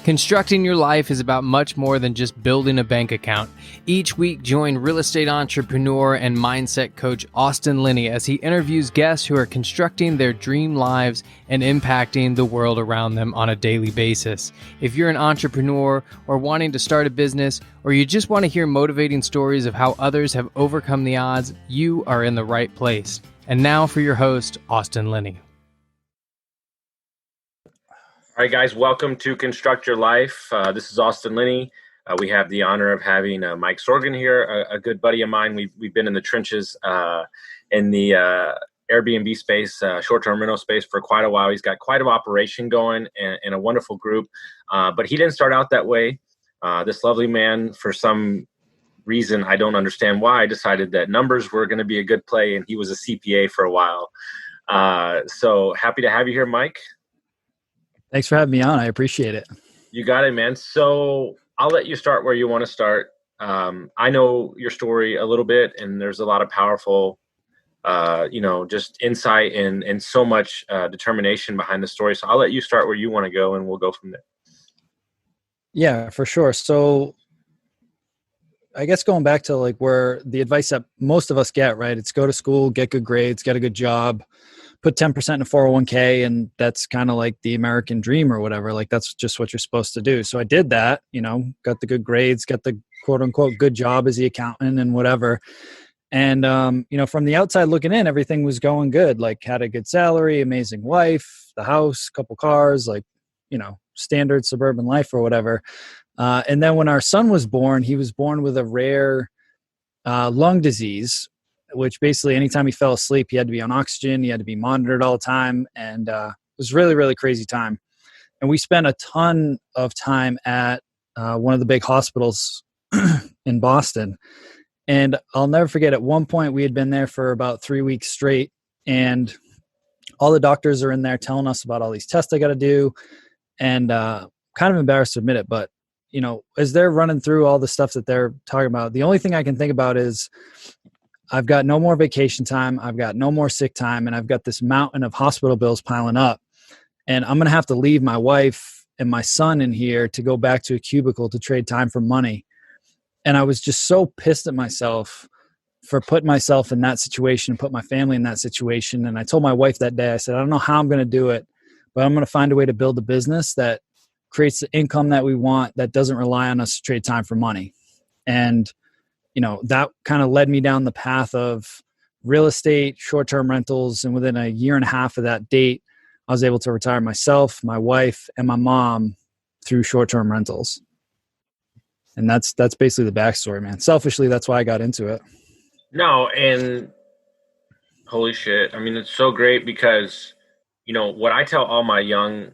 Constructing your life is about much more than just building a bank account. Each week, join real estate entrepreneur and mindset coach Austin Linney as he interviews guests who are constructing their dream lives and impacting the world around them on a daily basis. If you're an entrepreneur or wanting to start a business, or you just want to hear motivating stories of how others have overcome the odds, you are in the right place. And now for your host, Austin Linney. All right, guys, welcome to Construct Your Life. This is Austin Linney. We have the honor of having Mike Sjorgen here, a good buddy of mine. We've been in the trenches in the Airbnb space, short-term rental space for quite a while. He's got quite an operation going and a wonderful group, but he didn't start out that way. This lovely man, for some reason, I don't understand why, decided that numbers were going to be a good play, and he was a CPA for a while. So happy to have you here, Mike. Thanks for having me on. I appreciate it. You got it, man. So I'll let you start where you want to start. I know your story a little bit, and there's a lot of powerful, just insight and so much determination behind the story. So I'll let you start where you want to go, and we'll go from there. Yeah, for sure. So I guess going back to like where the advice that most of us get, right? It's go to school, get good grades, get a good job, put 10% in a 401k, and that's kind of like the American dream or whatever. Like that's just what you're supposed to do. So I did that, got the good grades, got the quote unquote good job as the accountant and whatever. And, from the outside looking in, everything was going good. Like had a good salary, amazing wife, the house, couple cars, like, standard suburban life or whatever. And then when our son was born, he was born with a rare lung disease, which basically anytime he fell asleep, he had to be on oxygen. He had to be monitored all the time. And it was really, really crazy time. And we spent a ton of time at one of the big hospitals in Boston. And I'll never forget, at one point we had been there for about 3 weeks straight. And all the doctors are in there telling us about all these tests I got to do. And kind of embarrassed to admit it, but as they're running through all the stuff that they're talking about, the only thing I can think about is I've got no more vacation time. I've got no more sick time. And I've got this mountain of hospital bills piling up. And I'm going to have to leave my wife and my son in here to go back to a cubicle to trade time for money. And I was just so pissed at myself for putting myself in that situation, put my family in that situation. And I told my wife that day, I said, I don't know how I'm going to do it, but I'm going to find a way to build a business that creates the income that we want, that doesn't rely on us to trade time for money. And that kind of led me down the path of real estate, short-term rentals. And within a year and a half of that date, I was able to retire myself, my wife, and my mom through short-term rentals. And that's basically the backstory, man. Selfishly, that's why I got into it. No, and holy shit. I mean, it's so great because, what I tell all my young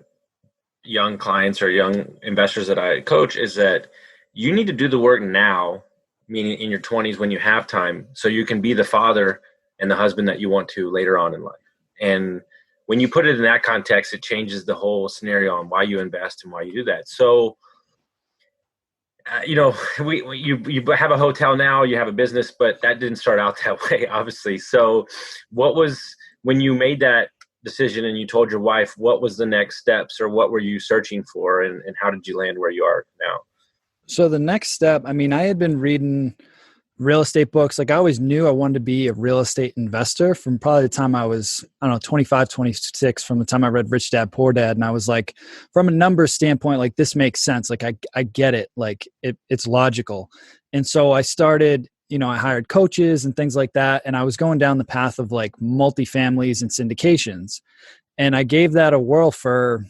clients or young investors that I coach is that you need to do the work now, meaning in your 20s when you have time, so you can be the father and the husband that you want to later on in life. And when you put it in that context, it changes the whole scenario on why you invest and why you do that. So, you have a hotel now, you have a business, but that didn't start out that way, obviously. So when you made that decision and you told your wife, what was the next steps or what were you searching for and how did you land where you are now? So the next step, I had been reading real estate books. Like I always knew I wanted to be a real estate investor from probably the time I was, 25, 26, from the time I read Rich Dad, Poor Dad. And I was like, from a numbers standpoint, like this makes sense. Like I get it. Like it's logical. And so I started, I hired coaches and things like that. And I was going down the path of like multifamilies and syndications. And I gave that a whirl for,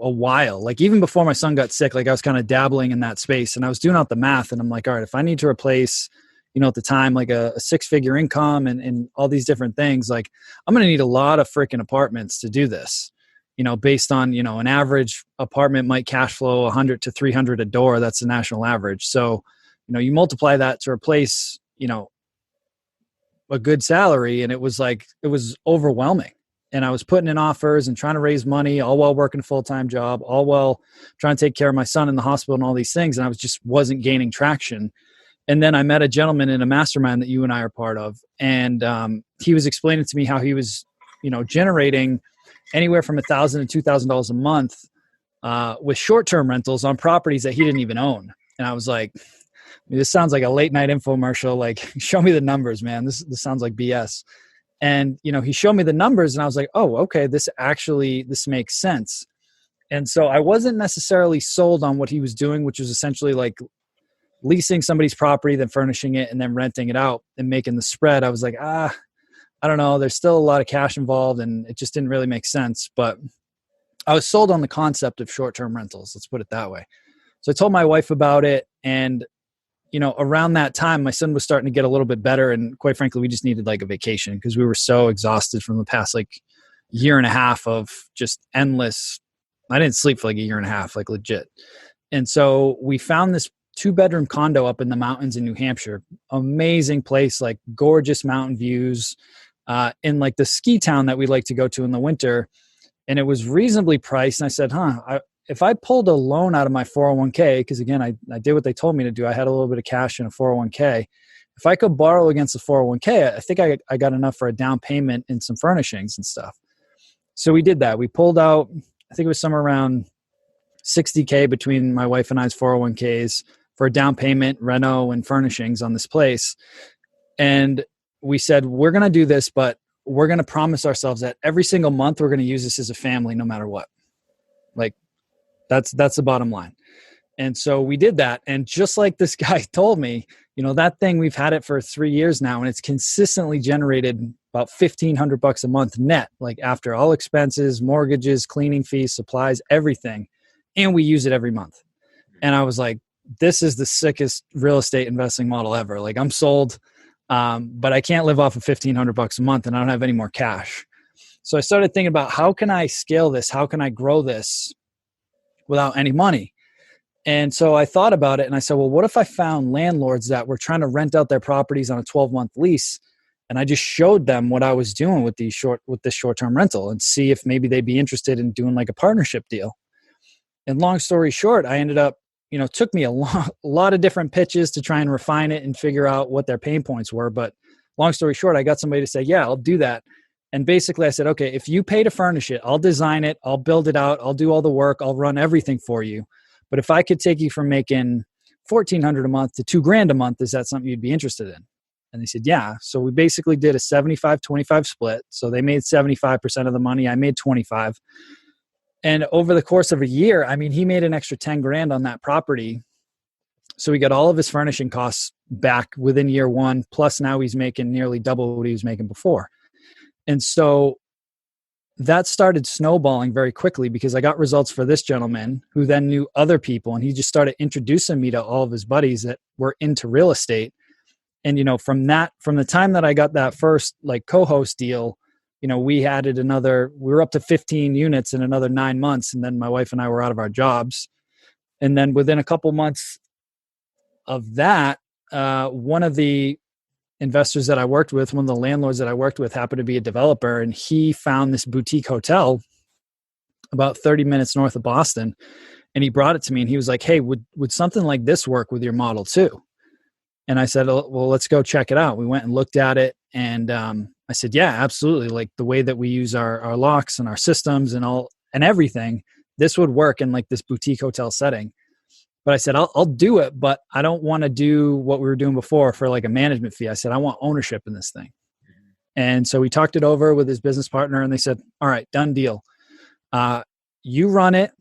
a while. Like even before my son got sick, like I was kind of dabbling in that space and I was doing out the math and I'm like, all right, if I need to replace, at the time, like a 6-figure income and all these different things, like I'm going to need a lot of freaking apartments to do this, based on, an average apartment might cash flow 100 to 300 a door. That's the national average. So, you multiply that to replace, a good salary. And it was overwhelming. And I was putting in offers and trying to raise money all while working a full-time job, all while trying to take care of my son in the hospital and all these things. And I wasn't gaining traction. And then I met a gentleman in a mastermind that you and I are part of. And he was explaining to me how he was, generating anywhere from $1,000 to $2,000 a month with short-term rentals on properties that he didn't even own. And I was like, this sounds like a late night infomercial. Like, show me the numbers, man. This sounds like BS. And, he showed me the numbers and I was like, oh, okay, this makes sense. And so I wasn't necessarily sold on what he was doing, which was essentially like leasing somebody's property, then furnishing it and then renting it out and making the spread. I was like, I don't know. There's still a lot of cash involved and it just didn't really make sense. But I was sold on the concept of short-term rentals. Let's put it that way. So I told my wife about it. And, around that time, my son was starting to get a little bit better. And quite frankly, we just needed like a vacation because we were so exhausted from the past like year and a half of just endless. I didn't sleep for like a year and a half, like legit. And so we found this 2-bedroom condo up in the mountains in New Hampshire. Amazing place, like gorgeous mountain views in like the ski town that we like to go to in the winter. And it was reasonably priced. And I said, if I pulled a loan out of my 401k, because again, I did what they told me to do. I had a little bit of cash in a 401k. If I could borrow against the 401k, I think I got enough for a down payment and some furnishings and stuff. So we did that. We pulled out, I think it was somewhere around $60K between my wife and I's 401ks for a down payment, reno, and furnishings on this place. And we said, we're going to do this, but we're going to promise ourselves that every single month we're going to use this as a family no matter what. Like, that's the bottom line. And so we did that. And just like this guy told me, that thing, we've had it for 3 years now, and it's consistently generated about $1,500 a month net, like after all expenses, mortgages, cleaning fees, supplies, everything. And we use it every month. And I was like, this is the sickest real estate investing model ever. Like, I'm sold, but I can't live off of $1,500 a month and I don't have any more cash. So I started thinking about how can I scale this? How can I grow this without any money? And so I thought about it and I said, well, what if I found landlords that were trying to rent out their properties on a 12-month lease? And I just showed them what I was doing with this short-term rental and see if maybe they'd be interested in doing like a partnership deal. And long story short, I ended up, took me a lot of different pitches to try and refine it and figure out what their pain points were. But long story short, I got somebody to say, yeah, I'll do that. And basically I said, okay, if you pay to furnish it, I'll design it, I'll build it out, I'll do all the work, I'll run everything for you. But if I could take you from making $1,400 a month to $2,000 a month, is that something you'd be interested in? And they said, yeah. So we basically did a 75-25 split. So they made 75% of the money. I made 25. And over the course of a year, he made an extra $10,000 on that property. So he got all of his furnishing costs back within year one. Plus now he's making nearly double what he was making before. And so that started snowballing very quickly because I got results for this gentleman who then knew other people. And he just started introducing me to all of his buddies that were into real estate. And, from the time that I got that first like co-host deal, we were up to 15 units in another 9 months. And then my wife and I were out of our jobs. And then within a couple months of that, one of the investors that I worked with, one of the landlords that I worked with happened to be a developer, and he found this boutique hotel about 30 minutes north of Boston. And he brought it to me and he was like, hey, would something like this work with your model too? And I said, well, let's go check it out. We went and looked at it. And I said, yeah, absolutely. Like the way that we use our locks and our systems and everything, this would work in like this boutique hotel setting. But I said, I'll do it, but I don't want to do what we were doing before for like a management fee. I said, I want ownership in this thing. And so we talked it over with his business partner and they said, all right, done deal. You run it,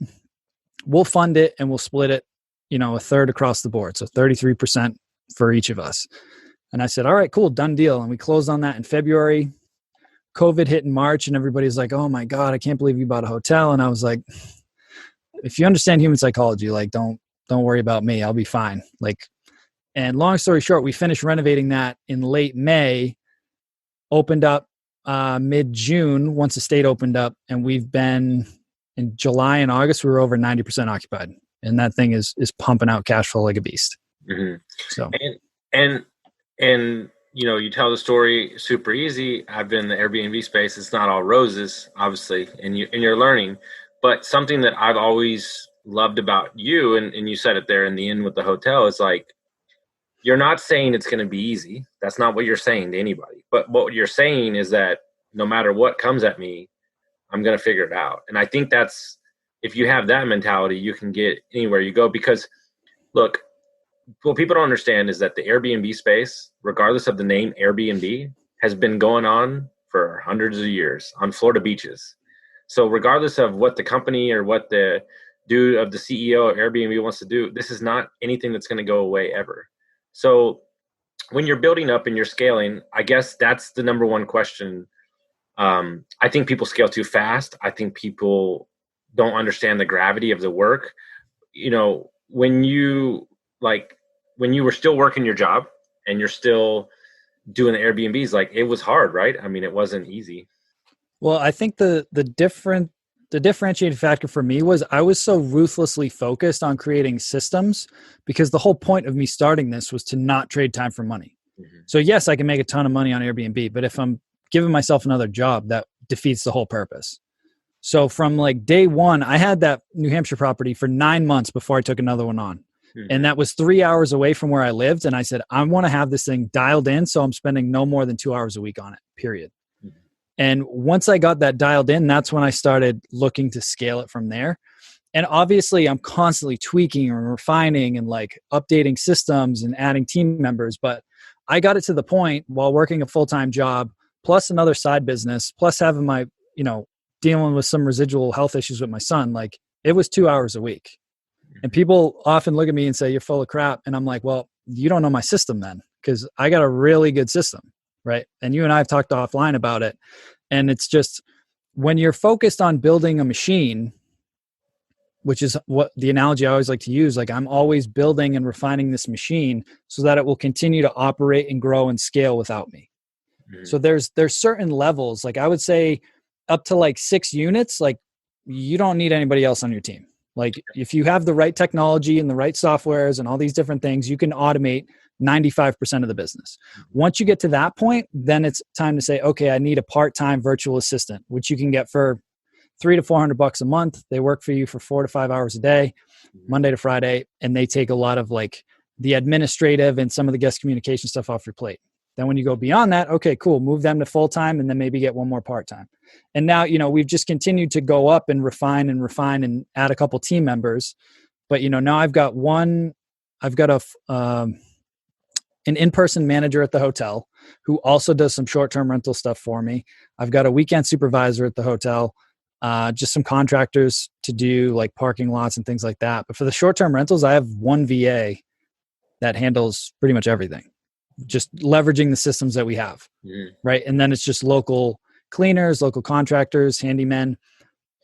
we'll fund it, and we'll split it, a third across the board. So 33% for each of us. And I said, all right, cool, done deal. And we closed on that in February. COVID hit in March and everybody's like, oh my God, I can't believe you bought a hotel. And I was like, if you understand human psychology, like don't worry about me. I'll be fine. And long story short, we finished renovating that in late May, opened up mid-June once the state opened up. And we've been in July and August, we were over 90% occupied. And that thing is pumping out cash flow like a beast. Mm-hmm. So, and you tell the story super easy. I've been in the Airbnb space. It's not all roses, obviously, and you're learning. But something that I've always loved about you, and you said it there in the end with the hotel, is like, you're not saying it's going to be easy. That's not what you're saying to anybody. But what you're saying is that no matter what comes at me, I'm going to figure it out. And I think that's if you have that mentality, you can get anywhere you go. Because look, what people don't understand is that the Airbnb space, regardless of the name Airbnb, has been going on for hundreds of years on Florida beaches. So regardless of what the company or what the dude of the CEO of Airbnb wants to do, this is not anything that's going to go away ever. So when you're building up and you're scaling, I guess that's the number one question. I think people scale too fast. I think people don't understand the gravity of the work. You know, when you were still working your job and you're still doing the Airbnbs, like it was hard, right? I mean, it wasn't easy. Well, I think the differentiating factor for me was I was so ruthlessly focused on creating systems, because the whole point of me starting this was to not trade time for money. Mm-hmm. So yes, I can make a ton of money on Airbnb, but if I'm giving myself another job, that defeats the whole purpose. So from like day one, I had that New Hampshire property for 9 months before I took another one on. Mm-hmm. And that was 3 hours away from where I lived. And I said, I want to have this thing dialed in, so I'm spending no more than 2 hours a week on it, period. Mm-hmm. And once I got that dialed in, that's when I started looking to scale it from there. And obviously I'm constantly tweaking and refining and like updating systems and adding team members. But I got it to the point while working a full-time job, plus another side business, plus having my, dealing with some residual health issues with my son, like it was 2 hours a week. And people often look at me and say, you're full of crap. And I'm like, well, you don't know my system then, because I got a really good system, right? And you and I have talked offline about it. And it's just when you're focused on building a machine, which is what the analogy I always like to use, like I'm always building and refining this machine so that it will continue to operate and grow and scale without me. Mm-hmm. So there's certain levels, like I would say up to like 6 units, like you don't need anybody else on your team. Like if you have the right technology and the right softwares and all these different things, you can automate 95% of the business. Once you get to that point, then it's time to say, okay, I need a part-time virtual assistant, which you can get for $300 to $400 a month. They work for you for 4 to 5 hours a day, Monday to Friday. And they take a lot of like the administrative and some of the guest communication stuff off your plate. Then when you go beyond that, okay, cool, move them to full-time and then maybe get one more part-time. And now, we've just continued to go up and refine and add a couple team members. But, now I've got an in-person manager at the hotel who also does some short-term rental stuff for me. I've got a weekend supervisor at the hotel, just some contractors to do like parking lots and things like that. But for the short-term rentals, I have one VA that handles pretty much everything, just leveraging the systems that we have. Mm-hmm. Right. And then it's just local cleaners, local contractors, handymen.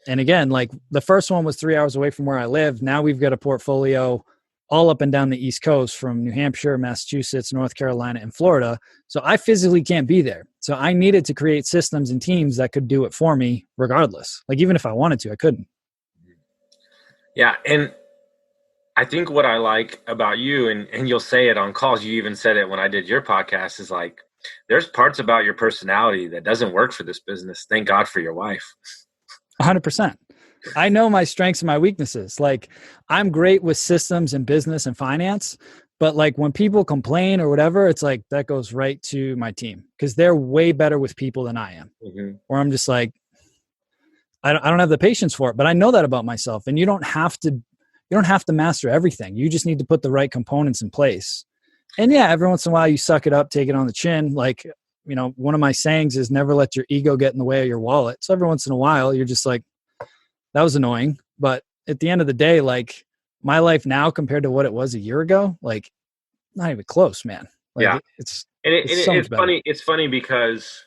And again, like the first one was 3 hours away from where I live. Now we've got a portfolio all up and down the East Coast from New Hampshire, Massachusetts, North Carolina, and Florida. So I physically can't be there. So I needed to create systems and teams that could do it for me regardless. Like even if I wanted to, I couldn't. Yeah. And I think what I like about you, and you'll say it on calls, you even said it when I did your podcast, is like, there's parts about your personality that doesn't work for this business. Thank God for your wife. 100%. I know my strengths and my weaknesses. Like I'm great with systems and business and finance, but like when people complain or whatever, it's like that goes right to my team because they're way better with people than I am. Mm-hmm. Or I'm just like, I don't have the patience for it, but I know that about myself. And you don't have to master everything. You just need to put the right components in place. And yeah, every once in a while you suck it up, take it on the chin. Like, one of my sayings is never let your ego get in the way of your wallet. So every once in a while you're just like, that was annoying. But at the end of the day, like my life now compared to what it was a year ago, like not even close, man. Like, yeah. It's so much better. It's funny because,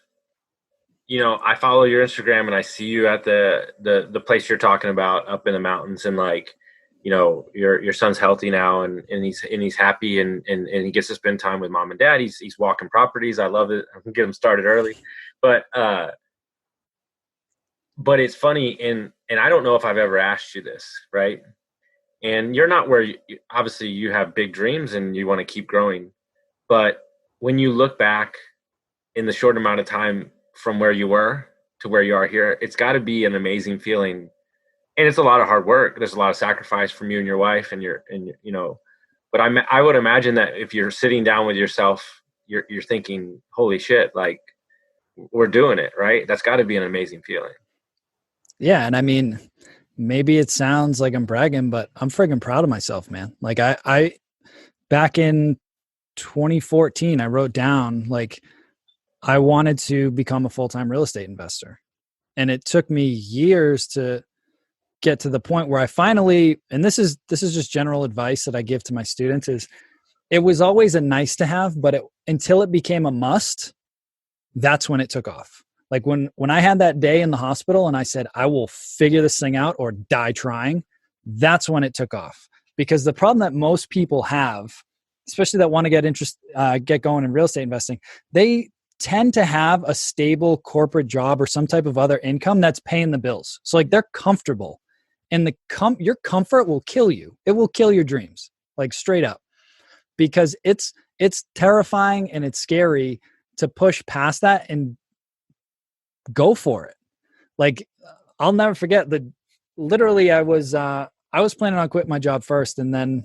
I follow your Instagram and I see you at the place you're talking about up in the mountains, and like, your son's healthy now and he's happy and he gets to spend time with mom and dad. He's walking properties. I love it. I can get him started early, but it's funny. And I don't know if I've ever asked you this, right? And you're not where obviously you have big dreams and you want to keep growing. But when you look back in the short amount of time from where you were to where you are here, it's got to be an amazing feeling. And it's a lot of hard work. There's a lot of sacrifice from you and your wife but I would imagine that if you're sitting down with yourself, you're thinking, holy shit, like we're doing it, right? That's got to be an amazing feeling. Yeah. And I mean, maybe it sounds like I'm bragging, but I'm friggin' proud of myself, man. Like I back in 2014, I wrote down like I wanted to become a full-time real estate investor. And it took me years to get to the point where I finally, and this is just general advice that I give to my students, is it was always a nice to have, but until it became a must, that's when it took off. Like when I had that day in the hospital and I said, I will figure this thing out or die trying, that's when it took off. Because the problem that most people have, especially that want to get going in real estate investing, they tend to have a stable corporate job or some type of other income that's paying the bills. So like they're comfortable, and your comfort will kill you. It will kill your dreams, like straight up, because it's terrifying and it's scary to push past that and go for it. Like I'll never forget that literally I was planning on quitting my job first, and then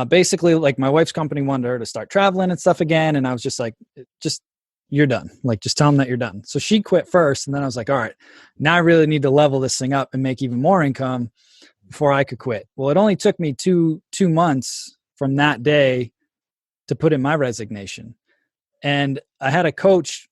basically like my wife's company wanted her to start traveling and stuff again, and I was just like, you're done. Like just tell them that you're done. So she quit first, and then I was like, all right, now I really need to level this thing up and make even more income before I could quit. Well, it only took me two months from that day to put in my resignation. And I had a coach,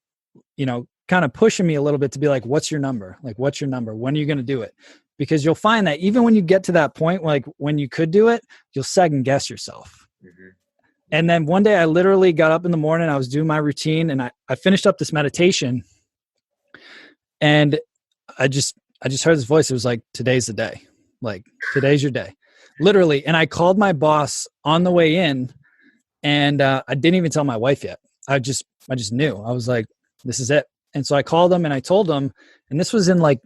kind of pushing me a little bit to be like, what's your number? Like, what's your number? When are you going to do it? Because you'll find that even when you get to that point, like when you could do it, you'll second guess yourself. Mm-hmm. And then one day I literally got up in the morning, I was doing my routine, and I finished up this meditation, and I just heard this voice. It was like, today's the day. Like, today's your day. Literally. And I called my boss on the way in, and I didn't even tell my wife yet. I just knew. I was like, this is it. And so I called him and I told him, and this was in like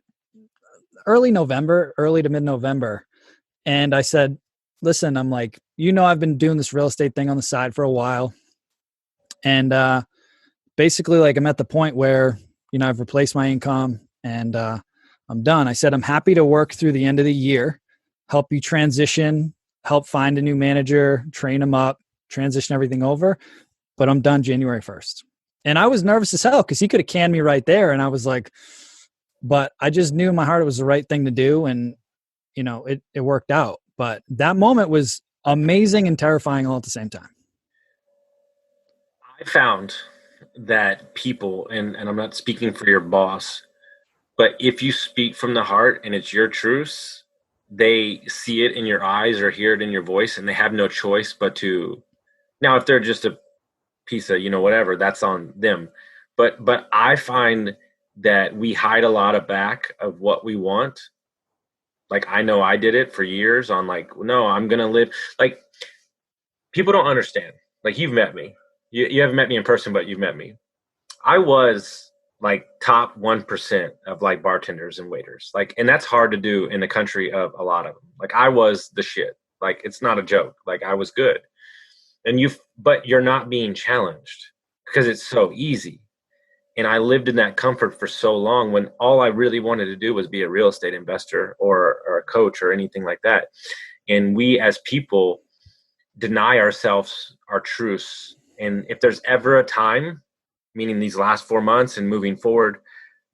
early to mid-November. And I said, listen, I'm like, I've been doing this real estate thing on the side for a while. And basically like I'm at the point where, I've replaced my income and I'm done. I said, I'm happy to work through the end of the year, help you transition, help find a new manager, train them up, transition everything over. But I'm done January 1st. And I was nervous as hell because he could have canned me right there. And I was like, but I just knew in my heart it was the right thing to do. And, it worked out. But that moment was amazing and terrifying all at the same time. I found that people, and I'm not speaking for your boss, but if you speak from the heart and it's your truths, they see it in your eyes or hear it in your voice, and they have no choice but to. Now, if they're just a piece of, whatever, that's on them. But I find that we hide a lot of back of what we want. Like, I know I did it for years on like, no, I'm going to live. Like, people don't understand. Like, you've met me. You haven't met me in person, but you've met me. I was like top 1% of like bartenders and waiters. Like, and that's hard to do in the country of a lot of them. Like, I was the shit. Like, it's not a joke. Like, I was good. But you're not being challenged because it's so easy. And I lived in that comfort for so long when all I really wanted to do was be a real estate investor or a coach or anything like that. And we as people deny ourselves our truths. And if there's ever a time, meaning these last 4 months and moving forward,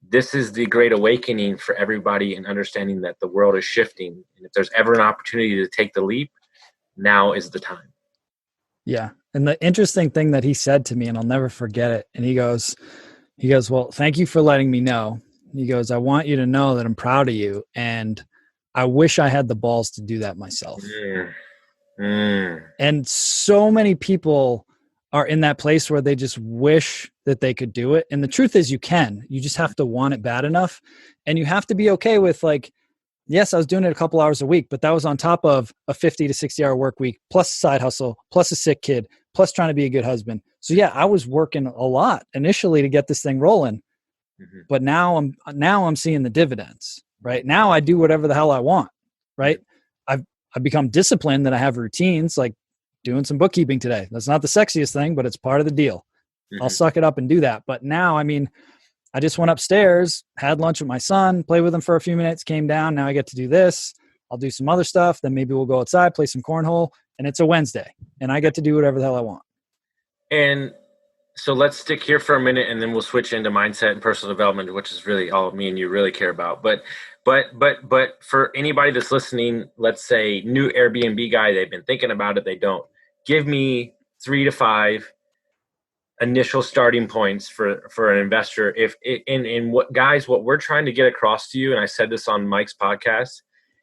this is the great awakening for everybody and understanding that the world is shifting. And if there's ever an opportunity to take the leap, now is the time. Yeah. And the interesting thing that he said to me, and I'll never forget it. And he goes, well, thank you for letting me know. He goes, I want you to know that I'm proud of you. And I wish I had the balls to do that myself. And so many people are in that place where they just wish that they could do it. And the truth is you just have to want it bad enough. And you have to be okay with like, yes, I was doing it a couple hours a week, but that was on top of a 50 to 60 hour work week, plus a side hustle, plus a sick kid, plus trying to be a good husband. So yeah, I was working a lot initially to get this thing rolling, but now I'm seeing the dividends, right? Now I do whatever the hell I want, right? I've become disciplined that I have routines, like doing some bookkeeping today. That's not the sexiest thing, but it's part of the deal. I'll suck it up and do that. But now, I mean, I just went upstairs, had lunch with my son, played with him for a few minutes, came down. Now I get to do this. I'll do some other stuff. Then maybe we'll go outside, play some cornhole, and it's a Wednesday and I get to do whatever the hell I want. And so let's stick here for a minute and then we'll switch into mindset and personal development, which is really all me and you really care about. But But for anybody that's listening, let's say new Airbnb guy, they've been thinking about it, they don't. Give me 3 to 5 initial starting points for an investor. If in what guys, what we're trying to get across to you, and I said this on Mike's podcast,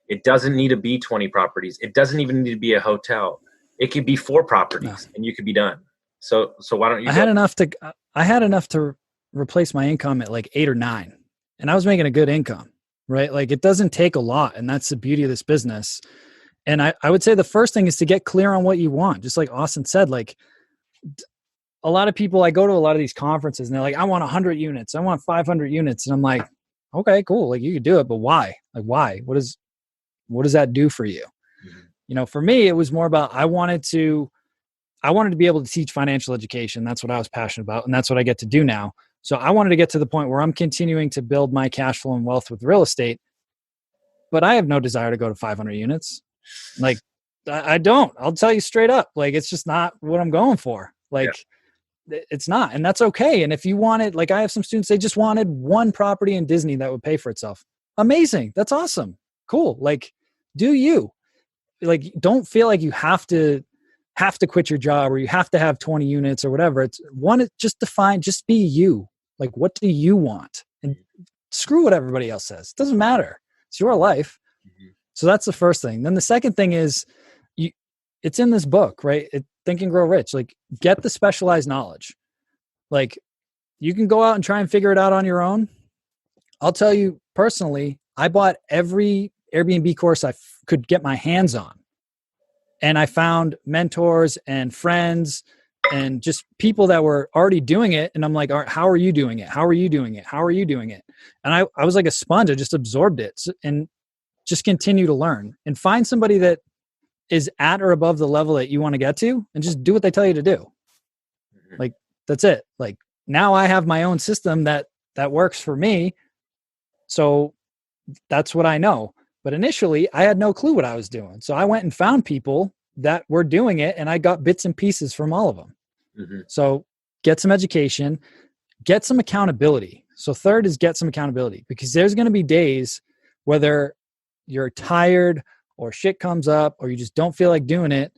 it doesn't need to be 20 properties. It doesn't even need to be a hotel. It could be 4 properties and you could be done. So why don't you? I had enough to replace my income at like 8 or 9, and I was making a good income, right? Like it doesn't take a lot, and that's the beauty of this business. And I would say the first thing is to get clear on what you want. Just like Austin said, like a lot of people, I go to a lot of these conferences and they're like, I want 100 units. I want 500 units. And I'm like, okay, cool. Like you could do it, but why? Like, why? What does that do for you? Mm-hmm. You know, for me, it was more about, I wanted to be able to teach financial education. That's what I was passionate about. And that's what I get to do now. So I wanted to get to the point where I'm continuing to build my cash flow and wealth with real estate, but I have no desire to go to 500 units. Like I don't, I'll tell you straight up, like, it's just not what I'm going for. Like, it's not, and that's okay. And if you wanted, like I have some students, they just wanted one property in Disney that would pay for itself. Amazing. That's awesome. Cool. Like, do you, like, don't feel like you have to quit your job or you have to have 20 units or whatever. It's one, just just be you. Like, what do you want? And screw what everybody else says. It doesn't matter. It's your life. Mm-hmm. So that's the first thing. Then the second thing is it's in this book, right? Think and Grow Rich. Like, get the specialized knowledge. Like, you can go out and try and figure it out on your own. I'll tell you personally, I bought every Airbnb course I could get my hands on. And I found mentors and friends and just people that were already doing it. And I'm like, all right, how are you doing it? How are you doing it? How are you doing it? And I was like a sponge. I just absorbed it and just continue to learn and find somebody that is at or above the level that you want to get to and just do what they tell you to do. Mm-hmm. Like, that's it. Like, now I have my own system that works for me. So that's what I know. But initially I had no clue what I was doing. So I went and found people that were doing it and I got bits and pieces from all of them. Mm-hmm. So get some education, get some accountability. So third is get some accountability, because there's going to be days whether you're tired or shit comes up or you just don't feel like doing it,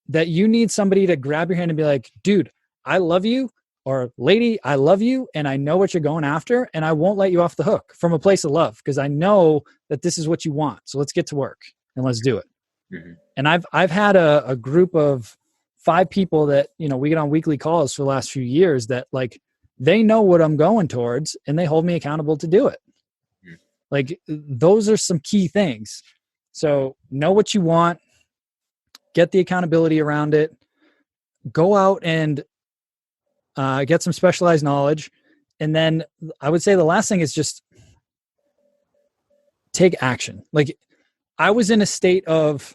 that you need somebody to grab your hand and be like, dude, I love you, or lady, I love you, and I know what you're going after, and I won't let you off the hook from a place of love, because I know that this is what you want. So let's get to work and let's do it. Mm-hmm. And I've had a group of 5 people that, you know, we get on weekly calls for the last few years that, like, they know what I'm going towards and they hold me accountable to do it. Mm-hmm. Like, those are some key things. So know what you want, get the accountability around it, go out and get some specialized knowledge. And then I would say the last thing is just take action. Like, I was in a state of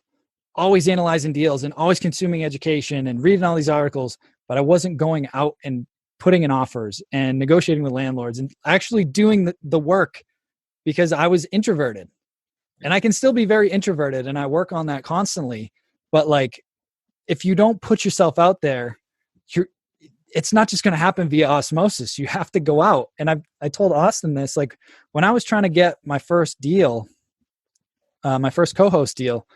always analyzing deals and always consuming education and reading all these articles, but I wasn't going out and putting in offers and negotiating with landlords and actually doing the work, because I was introverted. And I can still be very introverted and I work on that constantly. But, like, if you don't put yourself out there, it's not just going to happen via osmosis. You have to go out. And I told Austin this, like, when I was trying to get my first deal, my first co-host deal,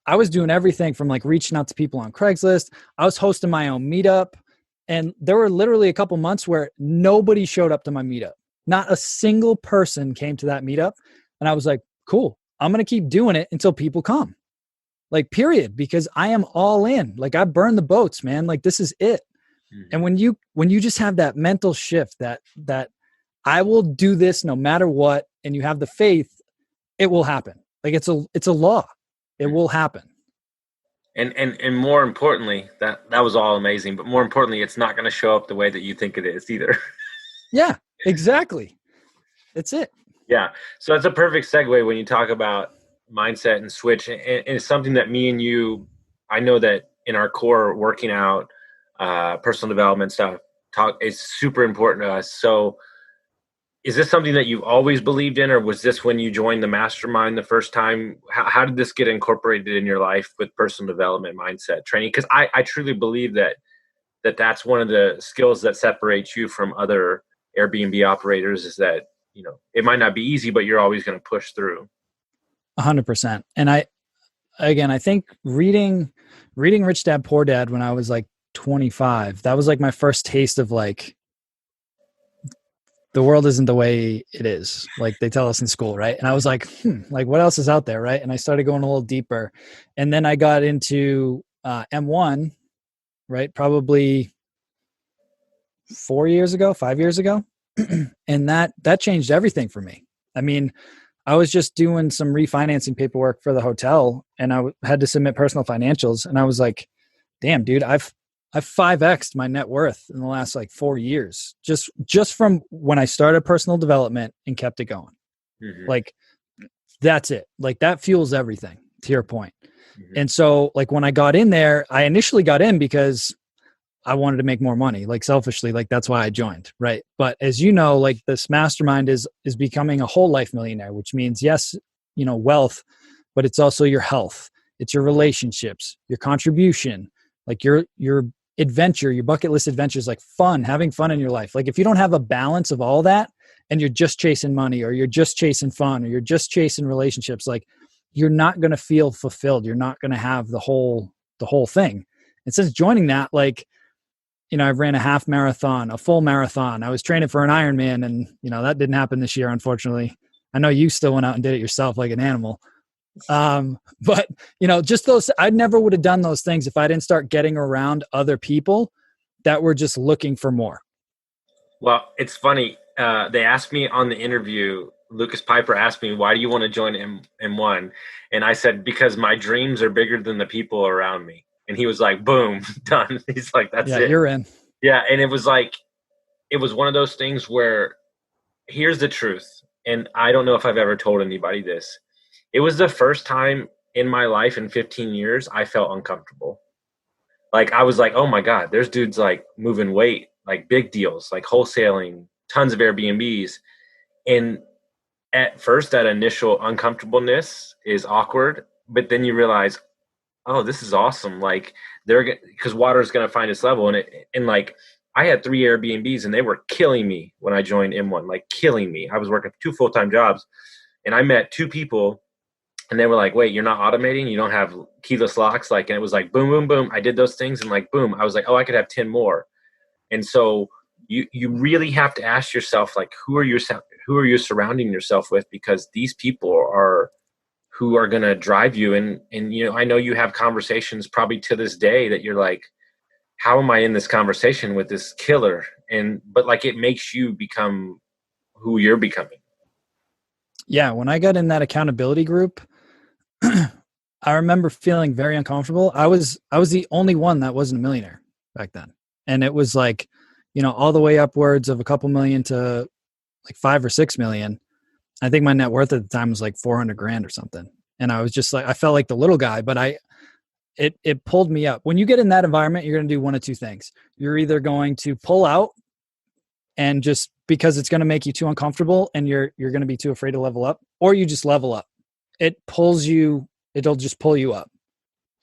I was doing everything from, like, reaching out to people on Craigslist. I was hosting my own meetup. And there were literally a couple months where nobody showed up to my meetup. Not a single person came to that meetup. And I was like, cool, I'm going to keep doing it until people come. Like, period. Because I am all in. Like, I burned the boats, man. Like, this is it. Mm-hmm. And when you just have that mental shift that I will do this no matter what, and you have the faith, it will happen. Like, it's a law. It will happen. And more importantly, that was all amazing. But more importantly, it's not going to show up the way that you think it is either. Yeah, exactly. That's it. Yeah. So that's a perfect segue when you talk about mindset and switch. And it's something that me and you, I know that in our core working out, personal development stuff, is super important to us. So is this something that you've always believed in, or was this when you joined the mastermind the first time? How did this get incorporated in your life with personal development, mindset training? Because I truly believe that's one of the skills that separates you from other Airbnb operators, is that, it might not be easy, but you're always going to push through. 100%. And I think reading Rich Dad Poor Dad when I was like 25, that was like my first taste of like, the world isn't the way it is, like they tell us in school, right? And I was like, like what else is out there, right? And I started going a little deeper, and then I got into M1, right? Probably 5 years ago, and that changed everything for me. I mean, I was just doing some refinancing paperwork for the hotel, and I had to submit personal financials, and I was like, damn, dude, I've 5x'd my net worth in the last like 4 years, just from when I started personal development and kept it going. Mm-hmm. Like, that's it. Like, that fuels everything, to your point. Mm-hmm. And so like when I got in there, I initially got in because I wanted to make more money, like selfishly, like that's why I joined. Right. But as you know, like this mastermind is becoming a whole life millionaire, which means, yes, wealth, but it's also your health. It's your relationships, your contribution, like your adventure, your bucket list adventures, like fun, having fun in your life. Like if you don't have a balance of all that and you're just chasing money, or you're just chasing fun, or you're just chasing relationships, like you're not going to feel fulfilled. You're not going to have the whole thing. And since joining that, like, I ran a half marathon, a full marathon. I was training for an Ironman, and that didn't happen this year, unfortunately. I know you still went out and did it yourself like an animal. But just those, I never would have done those things if I didn't start getting around other people that were just looking for more. Well, it's funny. They asked me on the interview, Lucas Piper asked me, why do you want to join M1? And I said, because my dreams are bigger than the people around me. And he was like, boom, done. He's like, that's it. You're in. Yeah. And it was one of those things where, here's the truth. And I don't know if I've ever told anybody this. It was the first time in my life in 15 years I felt uncomfortable. Like, I was like, oh my God, there's dudes like moving weight, like big deals, like wholesaling, tons of Airbnbs. And at first, that initial uncomfortableness is awkward, but then you realize, oh, this is awesome. Like, because water is going to find its level. And like, I had 3 Airbnbs and they were killing me when I joined M1, like killing me. I was working 2 full-time jobs, and I met 2 people. And they were like, wait, you're not automating? You don't have keyless locks? Like, and it was like, boom, boom, boom. I did those things, and like, boom. I was like, oh, I could have 10 more. And so you really have to ask yourself, like, who are you surrounding yourself with? Because these people are who are going to drive you. And I know you have conversations probably to this day that you're like, how am I in this conversation with this killer? But like, it makes you become who you're becoming. Yeah. When I got in that accountability group, I remember feeling very uncomfortable. I was the only one that wasn't a millionaire back then. And it was like, all the way upwards of a couple million to like 5 or 6 million. I think my net worth at the time was like 400 grand or something. And I was just like, I felt like the little guy, but it pulled me up. When you get in that environment, you're going to do one of 2 things. You're either going to pull out, and just because it's going to make you too uncomfortable and you're going to be too afraid to level up, or you just level up. It'll just pull you up.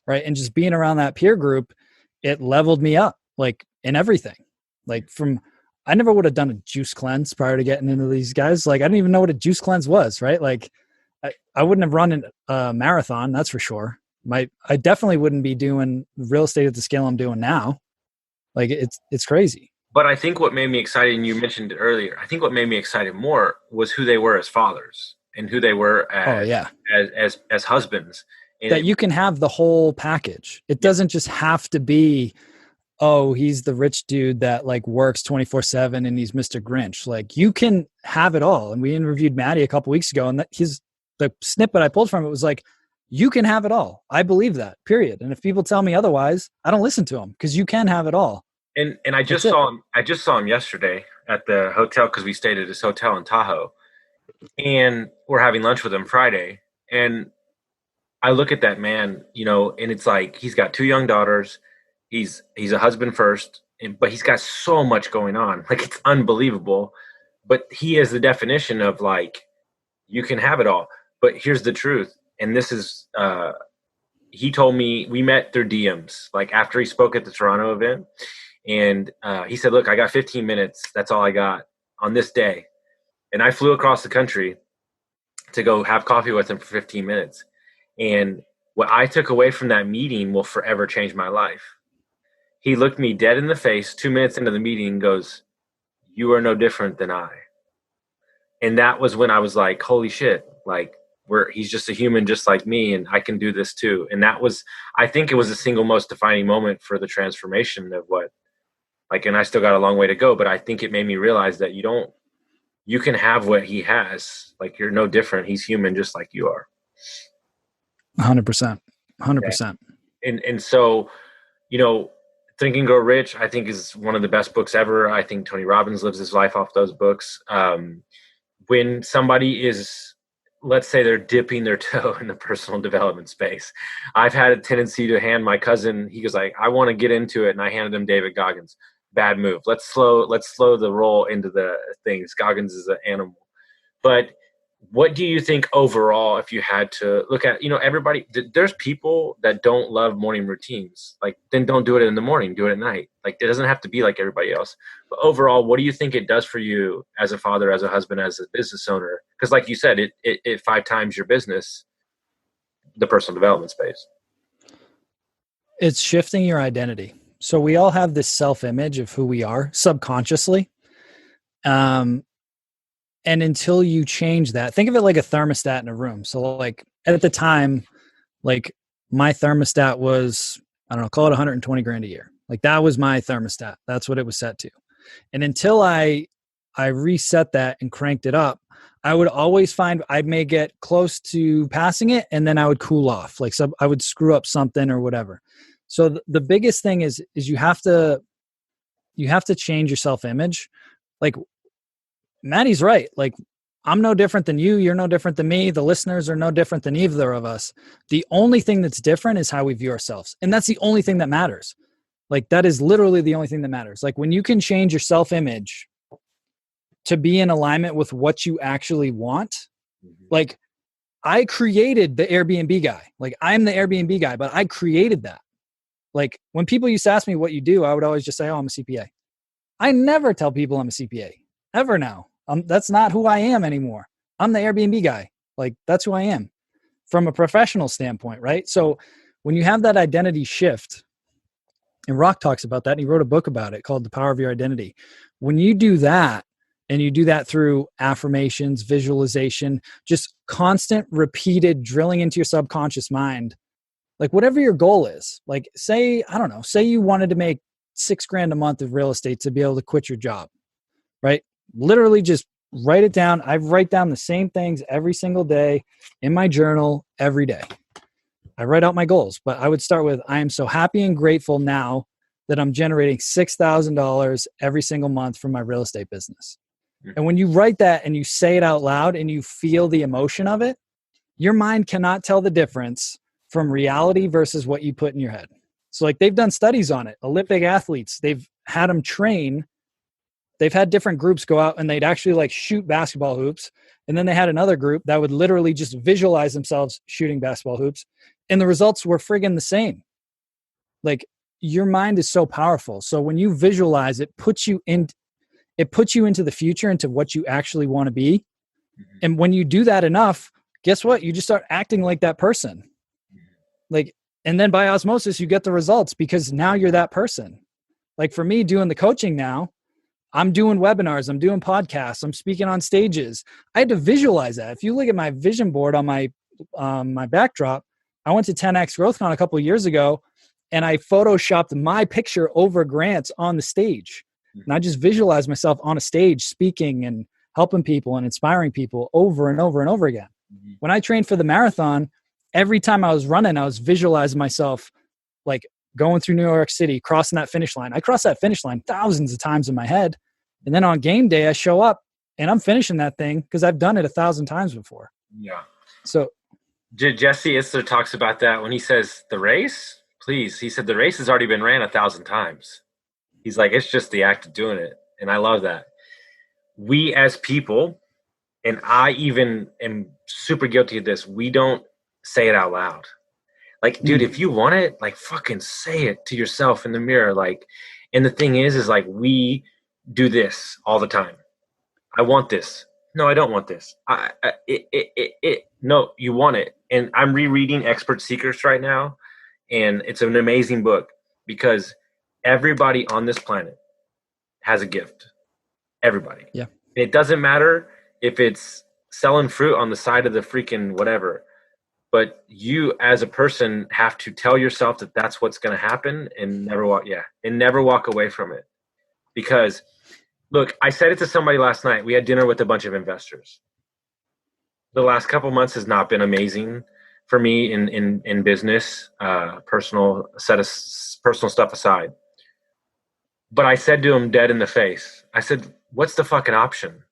Right. And just being around that peer group, it leveled me up, like in everything. Like I never would have done a juice cleanse prior to getting into these guys. Like, I didn't even know what a juice cleanse was. Right. Like I wouldn't have run a marathon. That's for sure. I definitely wouldn't be doing real estate at the scale I'm doing now. Like, it's crazy. But I think what made me excited, and you mentioned it earlier, I think what made me excited more was who they were as fathers and who they were as husbands. And that you can have the whole package. It doesn't just have to be, oh, he's the rich dude that like works 24/7 and he's Mr. Grinch. Like, you can have it all. And we interviewed Maddie a couple weeks ago, and the snippet I pulled from it was like, you can have it all. I believe that, period. And if people tell me otherwise, I don't listen to them, because you can have it all. And I just saw him yesterday at the hotel, because we stayed at his hotel in Tahoe, and we're having lunch with him Friday. And I look at that man, and it's like, he's got 2 young daughters. He's a husband first, but he's got so much going on. Like, it's unbelievable. But he is the definition of like, you can have it all. But here's the truth. And this is, he told me, we met through DMs, like after he spoke at the Toronto event. And he said, look, I got 15 minutes. That's all I got on this day. And I flew across the country to go have coffee with him for 15 minutes. And what I took away from that meeting will forever change my life. He looked me dead in the face 2 minutes into the meeting and goes, "You are no different than I." And that was when I was like, holy shit, like he's just a human just like me, and I can do this too. And that was, I think it was the single most defining moment for the transformation of what, like, and I still got a long way to go, but I think it made me realize that you can have what he has. Like, you're no different. He's human just like you are. 100%. 100%. And so, you know, Think and Grow Rich, I think, is one of the best books ever. I think Tony Robbins lives his life off those books. When somebody is, let's say they're dipping their toe in the personal development space, I've had a tendency to hand my cousin, he goes like, I want to get into it. And I handed him David Goggins. Bad move. Let's slow the roll into the things. Goggins is an animal. But what do you think overall, if you had to look at, everybody, there's people that don't love morning routines. Like, then don't do it in the morning, do it at night. Like, it doesn't have to be like everybody else. But overall, what do you think it does for you as a father, as a husband, as a business owner? Because like you said, it 5 times your business, the personal development space. It's shifting your identity. So we all have this self-image of who we are subconsciously. And until you change that, think of it like a thermostat in a room. So like at the time, like my thermostat was, I don't know, call it 120 grand a year. Like that was my thermostat. That's what it was set to. And until I reset that and cranked it up, I would always find I may get close to passing it and then I would cool off. Like I would screw up something or whatever. So the biggest thing is you have to change your self-image. Like Maddie's right. Like, I'm no different than you. You're no different than me. The listeners are no different than either of us. The only thing that's different is how we view ourselves. And that's the only thing that matters. Like, that is literally the only thing that matters. Like, when you can change your self-image to be in alignment with what you actually want, like, I created the Airbnb guy. Like, I'm the Airbnb guy, but I created that. Like, when people used to ask me what you do, I would always just say, oh, I'm a CPA. I never tell people I'm a CPA. Ever now. That's not who I am anymore. I'm the Airbnb guy. Like, that's who I am from a professional standpoint, right? So when you have that identity shift, and Rock talks about that, and he wrote a book about it called The Power of Your Identity. When you do that, and you do that through affirmations, visualization, just constant repeated drilling into your subconscious mind, like whatever your goal is, like say you wanted to make $6,000 a month of real estate to be able to quit your job, right? Literally just write it down. I write down the same things every single day in my journal every day. I write out my goals, but I would start with, I am so happy and grateful now that I'm generating $6,000 every single month from my real estate business. And when you write that and you say it out loud and you feel the emotion of it, your mind cannot tell the difference from reality versus what you put in your head. So like they've done studies on it. Olympic athletes, they've had them train. They've had different groups go out and they'd actually like shoot basketball hoops. And then they had another group that would literally just visualize themselves shooting basketball hoops. And the results were friggin' the same. Like your mind is so powerful. So when you visualize, it puts you into the future, into what you actually want to be. And when you do that enough, guess what? You just start acting like that person. Like, and then by osmosis, you get the results because now you're that person. Like for me doing the coaching now, I'm doing webinars, I'm doing podcasts, I'm speaking on stages. I had to visualize that. If you look at my vision board on my backdrop, I went to 10X GrowthCon a couple of years ago and I photoshopped my picture over Grant's on the stage. And I just visualized myself on a stage speaking and helping people and inspiring people over and over and over again. When I trained for the marathon, every time I was running, I was visualizing myself like going through New York City, crossing that finish line. I crossed that finish line thousands of times in my head. And then on game day, I show up and I'm finishing that thing because I've done it 1,000 times before. Yeah. So Jesse Itzler talks about that when he says the race, please. He said the race has already been ran 1,000 times. He's like, it's just the act of doing it. And I love that. We as people, and I even am super guilty of this, we don't say it out loud. Like, dude, if you want it, like fucking say it to yourself in the mirror. Like, and the thing is like we do this all the time. I want this. no, I don't want this. No, you want it. And I'm rereading Expert Secrets right now. And it's an amazing book because everybody on this planet has a gift. Everybody. Yeah. It doesn't matter if it's selling fruit on the side of the freaking whatever, but you as a person have to tell yourself that that's what's going to happen and never walk away from it. Because look, I said it to somebody last night. We had dinner with a bunch of investors. The last couple months has not been amazing for me in business, personal stuff aside. But I said to him dead in the face, I said, what's the fucking option?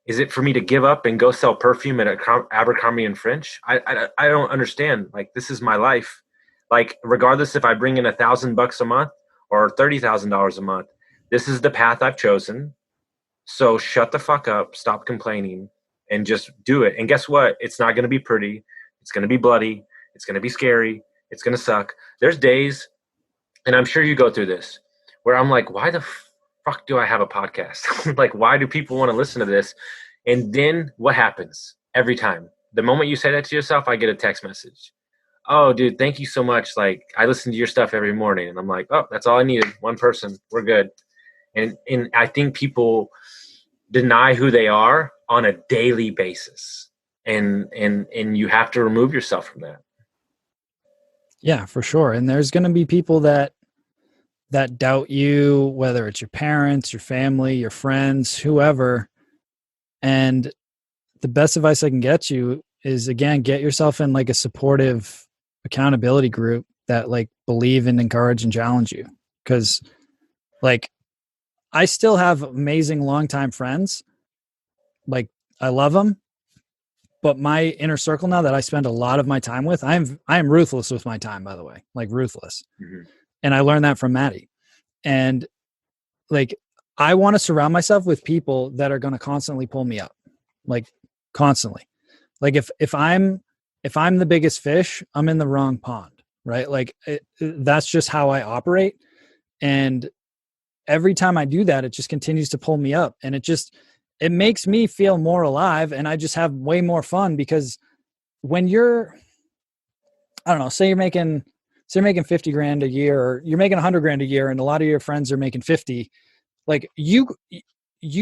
Is it for me to give up and go sell perfume at Abercrombie and Fitch? I don't understand. Like, this is my life. Like, regardless if I bring in $1,000 a month or $30,000 a month, this is the path I've chosen. So shut the fuck up, stop complaining, and just do it. And guess what? It's not going to be pretty. It's going to be bloody. It's going to be scary. It's going to suck. There's days, and I'm sure you go through this, where I'm like, why the fuck do I have a podcast? Like, why do people want to listen to this? And then what happens every time? The moment you say that to yourself, I get a text message. Oh, dude, thank you so much. Like, I listen to your stuff every morning. And I'm like, oh, that's all I needed. One person. We're good. And I think people deny who they are on a daily basis. And you have to remove yourself from that. Yeah, for sure. And there's going to be people that doubt you, whether it's your parents, your family, your friends, whoever. And the best advice I can get you is, again, get yourself in like a supportive accountability group that like believe and encourage and challenge you. Cause like, I still have amazing longtime friends. Like, I love them, but my inner circle now that I spend a lot of my time with, I am ruthless with my time, by the way, like ruthless. Mm-hmm. And I learned that from Maddie. And like, I want to surround myself with people that are going to constantly pull me up, like constantly. Like if I'm the biggest fish, I'm in the wrong pond, right? Like that's just how I operate. And every time I do that, it just continues to pull me up, and it makes me feel more alive. And I just have way more fun, because when you're, I don't know, say you're making 50 grand a year, or you're making 100 grand a year, and a lot of your friends are making 50, like you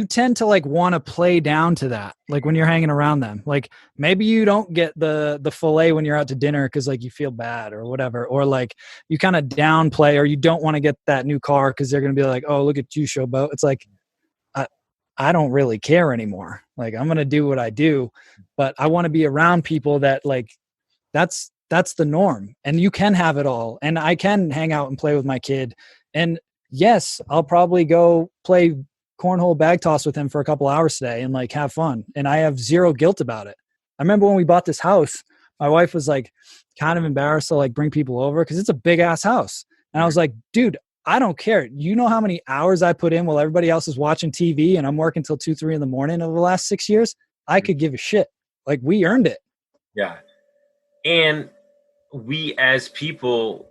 tend to like want to play down to that. Like when you're hanging around them, like maybe you don't get the fillet when you're out to dinner because like you feel bad or whatever, or like you kind of downplay, or you don't want to get that new car because they're going to be like, oh, look at you, showboat. It's like, I don't really care anymore. Like, I'm going to do what I do, but I want to be around people that like, that's the norm, and you can have it all. And I can hang out and play with my kid. And yes, I'll probably go play cornhole bag toss with him for a couple hours today and like have fun. And I have zero guilt about it. I remember when we bought this house, my wife was like kind of embarrassed to like bring people over because it's a big ass house. And I was like, dude, I don't care. You know how many hours I put in while everybody else is watching TV and I'm working till 2, 3 in the morning over the last 6 years? I could give a shit. Like, we earned it. Yeah. And we as people,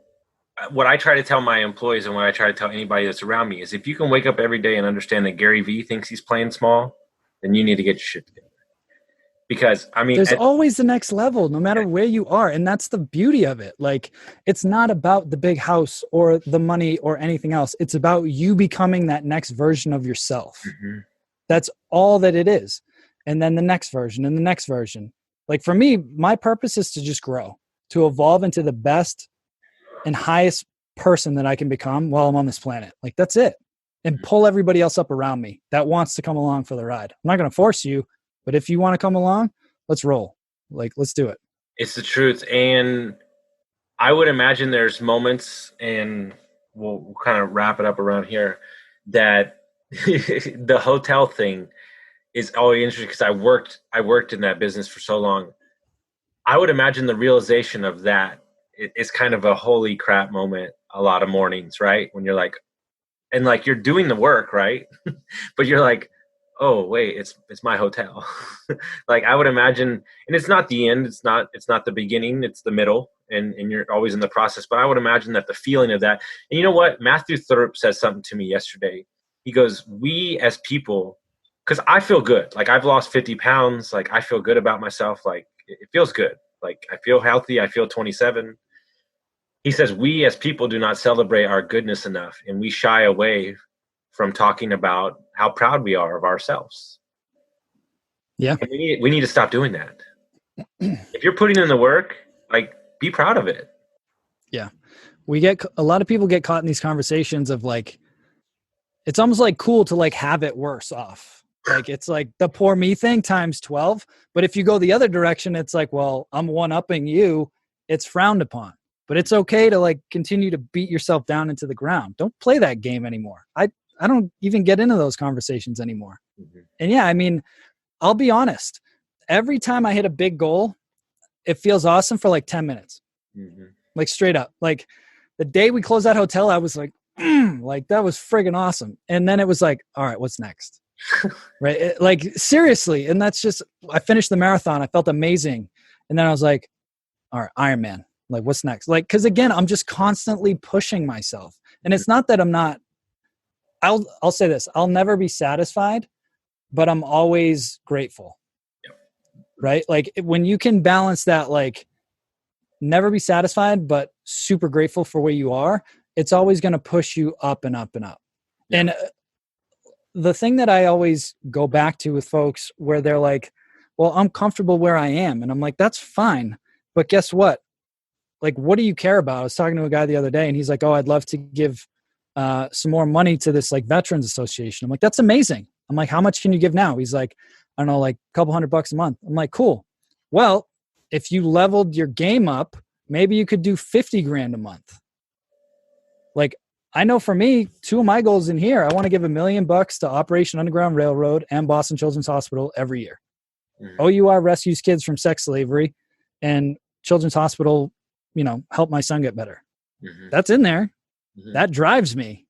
what I try to tell my employees and what I try to tell anybody that's around me is, if you can wake up every day and understand that Gary Vee thinks he's playing small, then you need to get your shit together. Because I mean, there's always the next level, no matter where you are. And that's the beauty of it. Like, it's not about the big house or the money or anything else. It's about you becoming that next version of yourself. Mm-hmm. That's all that it is. And then the next version and the next version. Like, for me, my purpose is to just grow, to evolve into the best and highest person that I can become while I'm on this planet. Like, that's it. And pull everybody else up around me that wants to come along for the ride. I'm not going to force you, but if you want to come along, let's roll. Like, let's do it. It's the truth. And I would imagine there's moments, and we'll kind of wrap it up around here, that the hotel thing is always interesting, because I worked in that business for so long. I would imagine the realization of that is kind of a holy crap moment a lot of mornings, right? When you're like, and like you're doing the work, right? But you're like, oh wait, it's my hotel. Like, I would imagine, and it's not the end, it's not the beginning, it's the middle, and you're always in the process. But I would imagine that the feeling of that, and you know what? Matthew Thorpe said something to me yesterday. He goes, we as people because I feel good. Like I've lost 50 pounds. Like I feel good about myself. Like it feels good. Like I feel healthy. I feel 27. He says, we as people do not celebrate our goodness enough, and we shy away from talking about how proud we are of ourselves. Yeah. And we need to stop doing that. If you're putting in the work, like be proud of it. Yeah. A lot of people get caught in these conversations of like, it's almost like cool to like have it worse off. Like it's like the poor me thing times 12. But if you go the other direction, it's like, well, I'm one-upping you. It's frowned upon. But it's okay to like continue to beat yourself down into the ground. Don't play that game anymore. I don't even get into those conversations anymore. Mm-hmm. And yeah, I mean, I'll be honest. Every time I hit a big goal, it feels awesome for like 10 minutes. Mm-hmm. Like straight up. Like the day we closed that hotel, I was like, like that was friggin' awesome. And then it was like, all right, what's next? Right? Like seriously. And that's just, I finished the marathon. I felt amazing. And then I was like, all right, Ironman. Like what's next? Like, cause again, I'm just constantly pushing myself. And it's not that I'm not, I'll say this, I'll never be satisfied, but I'm always grateful. Yep. Right? Like when you can balance that, like never be satisfied, but super grateful for where you are, it's always going to push you up and up and up. Yeah. And the thing that I always go back to with folks where they're like, well, I'm comfortable where I am. And I'm like, that's fine. But guess what? Like, what do you care about? I was talking to a guy the other day and he's like, oh, I'd love to give some more money to this like Veterans Association. I'm like, that's amazing. I'm like, how much can you give now? He's like, I don't know, like a couple $100 a month. I'm like, cool. Well, if you leveled your game up, maybe you could do 50 grand a month. Like, I know for me, two of my goals in here, I want to give $1 million to Operation Underground Railroad and Boston Children's Hospital every year. Mm-hmm. OUR rescues kids from sex slavery, and Children's Hospital, you know, help my son get better. Mm-hmm. That's in there. Mm-hmm. That drives me.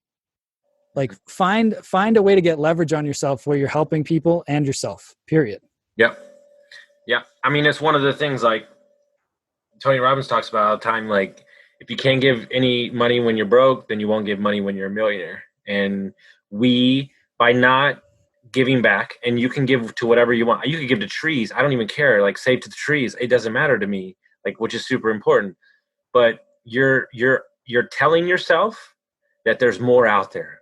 Like find a way to get leverage on yourself where you're helping people and yourself, period. Yep. Yeah. I mean, it's one of the things like Tony Robbins talks about all the time. Like if you can't give any money when you're broke, then you won't give money when you're a millionaire. And we, by not giving back, and you can give to whatever you want. You can give to trees. I don't even care. Like save to the trees. It doesn't matter to me, like, which is super important. But you're telling yourself that there's more out there.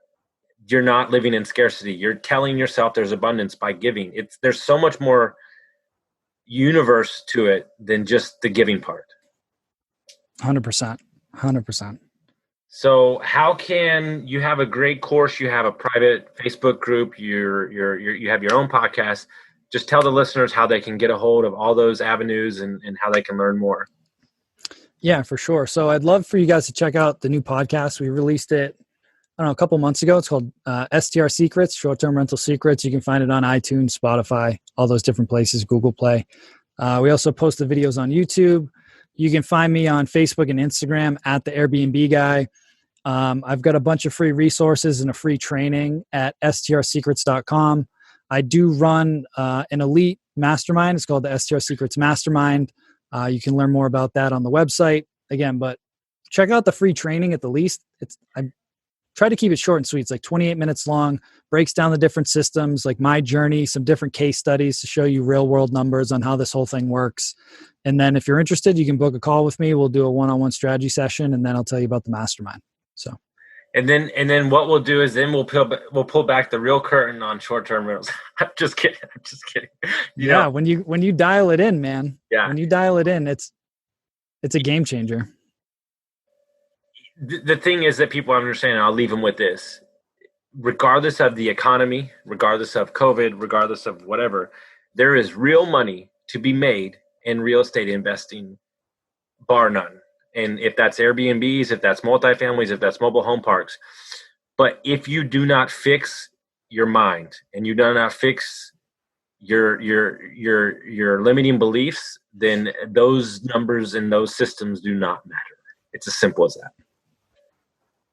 You're not living in scarcity. You're telling yourself there's abundance by giving. There's so much more universe to it than just the giving part. 100%. So how can you have a great course? You have a private Facebook group. You have your own podcast. Just tell the listeners how they can get a hold of all those avenues and how they can learn more. Yeah, for sure. So I'd love for you guys to check out the new podcast. We released it, I don't know, a couple months ago. It's called STR Secrets, Short-Term Rental Secrets. You can find it on iTunes, Spotify, all those different places, Google Play. We also post the videos on YouTube. You can find me on Facebook and Instagram at the Airbnb guy. I've got a bunch of free resources and a free training at strsecrets.com. I do run an elite mastermind. It's called the STR Secrets Mastermind. You can learn more about that on the website. Again, but check out the free training at the least. I try to keep it short and sweet. It's like 28 minutes long, breaks down the different systems, like my journey, some different case studies to show you real world numbers on how this whole thing works. And then if you're interested, you can book a call with me. We'll do a one-on-one strategy session, and then I'll tell you about the mastermind. So, and then what we'll do is then we'll pull back the real curtain on short-term rentals. I'm just kidding. You know? When you dial it in, man. Yeah. When you dial it in, it's a game changer. The thing is that people understand, and I'll leave them with this. Regardless of the economy, regardless of COVID, regardless of whatever, there is real money to be made in real estate investing, bar none. And if that's Airbnbs, if that's multifamilies, if that's mobile home parks. But if you do not fix your mind and you do not fix your limiting beliefs, then those numbers and those systems do not matter. It's as simple as that.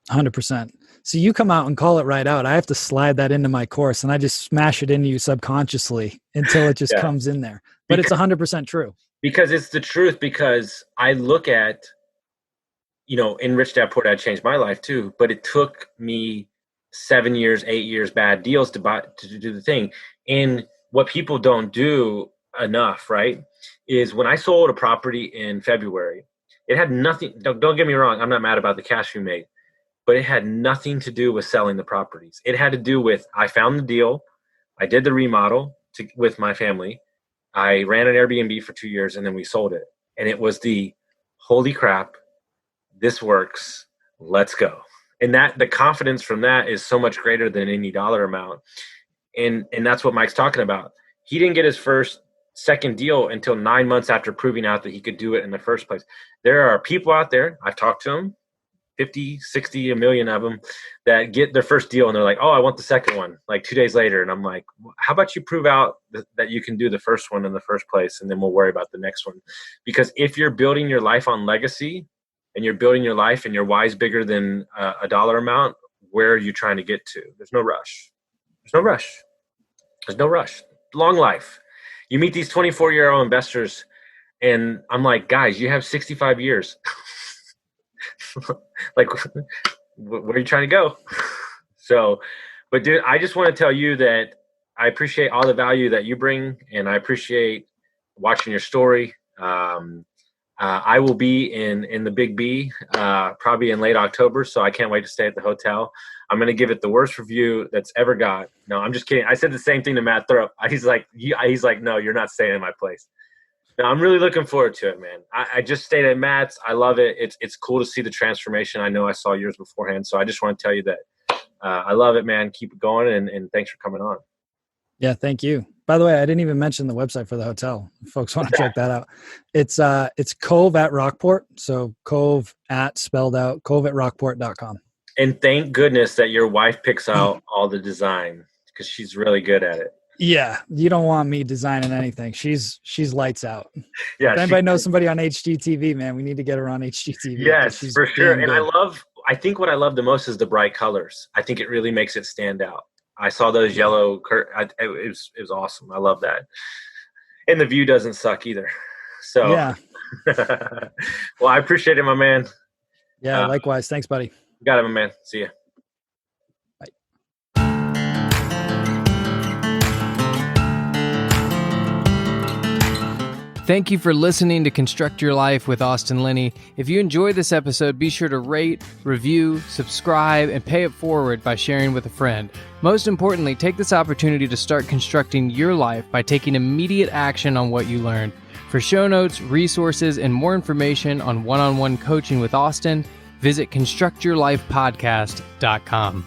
100%. So you come out and call it right out. I have to slide that into my course, and I just smash it into you subconsciously until it just comes in there. But it's 100% true. Because it's the truth. Because I look at, in Rich Dad Poor Dad changed my life too. But it took me 7 years, 8 years, bad deals to do the thing. And what people don't do enough, right, is when I sold a property in February, it had nothing, don't get me wrong, I'm not mad about the cash we made, but it had nothing to do with selling the properties. It had to do with, I found the deal, I did the remodel with my family, I ran an Airbnb for 2 years, and then we sold it. And it was the, holy crap, this works, let's go. And that the confidence from that is so much greater than any dollar amount. And that's what Mike's talking about. He didn't get his second deal until 9 months after proving out that he could do it in the first place. There are people out there, I've talked to them, 50, 60, a million of them, that get their first deal and they're like, oh, I want the second one, like 2 days later. And I'm like, how about you prove out that you can do the first one in the first place, and then we'll worry about the next one. Because if you're building your life on legacy and you're building your life and your why's bigger than a dollar amount, where are you trying to get to? There's no rush. There's no rush. There's no rush. Long life. You meet these 24-year-old investors, and I'm like, guys, you have 65 years. Like, where are you trying to go? So, but dude, I just want to tell you that I appreciate all the value that you bring, and I appreciate watching your story. I will be in the Big B probably in late October, so I can't wait to stay at the hotel. I'm going to give it the worst review that's ever got. No, I'm just kidding. I said the same thing to Matt Thrupp. He's like, no, you're not staying in my place. No, I'm really looking forward to it, man. I just stayed at Matt's. I love it. It's cool to see the transformation. I know I saw yours beforehand, so I just want to tell you that I love it, man. Keep it going, and thanks for coming on. Yeah, thank you. By the way, I didn't even mention the website for the hotel. If folks want to check that out. It's Cove at Rockport. So Cove at spelled out Cove at Rockport.com. And thank goodness that your wife picks out all the design, because she's really good at it. Yeah, you don't want me designing anything. She's lights out. Yeah. If anybody knows somebody on HGTV, man, we need to get her on HGTV. Yes, for sure. And I think what I love the most is the bright colors. I think it really makes it stand out. I saw those yellow it was awesome. I love that. And the view doesn't suck either. So yeah. Well, I appreciate it, my man. Yeah, likewise. Thanks, buddy. Got it, my man. See ya. Thank you for listening to Construct Your Life with Austin Linney. If you enjoyed this episode, be sure to rate, review, subscribe, and pay it forward by sharing with a friend. Most importantly, take this opportunity to start constructing your life by taking immediate action on what you learned. For show notes, resources, and more information on one-on-one coaching with Austin, visit constructyourlifepodcast.com.